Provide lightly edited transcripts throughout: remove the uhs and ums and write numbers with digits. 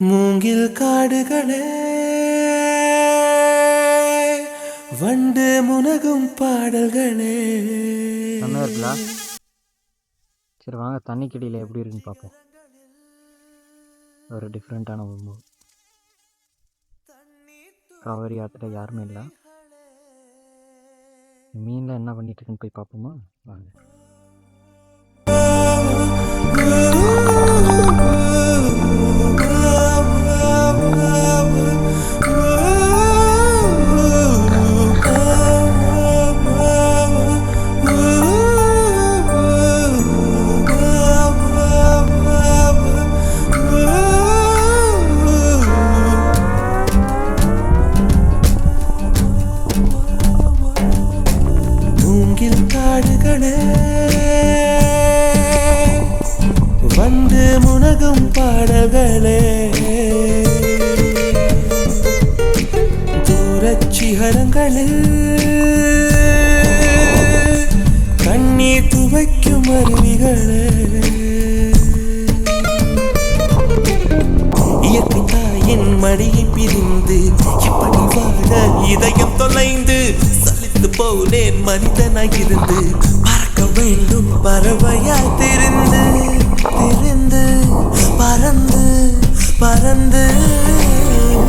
மூங்கில் காடுகளே வண்டு முனகும் பாடல்களே. செம்மையாக இருக்குல்ல? சரி வாங்க தண்ணி கடியில் எப்படி இருக்குன்னு பார்ப்போம். ஒரு டிஃப்ரெண்ட்டான ஒரு காவேரி ஆற்றுல யாருமே இல்லை. மீனில் என்ன பண்ணிட்டு இருக்குன்னு போய் பார்ப்போமா? வாங்க. காடுகளே வந்து முனகும் பாடல்களே. தூரச் சிகரங்களில் கண்ணீர் துவைக்கும் அருவிகளே. இயற்கை தாயின் மடியை பிரிந்து இப்படி வாழ இதயம் தொலைந்து போனேன் மனிதனாயிருந்து பறக்க வேண்டும் பறவையாய் திரிந்து திரிந்து பறந்து பறந்து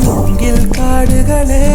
மூங்கில் காடுகளே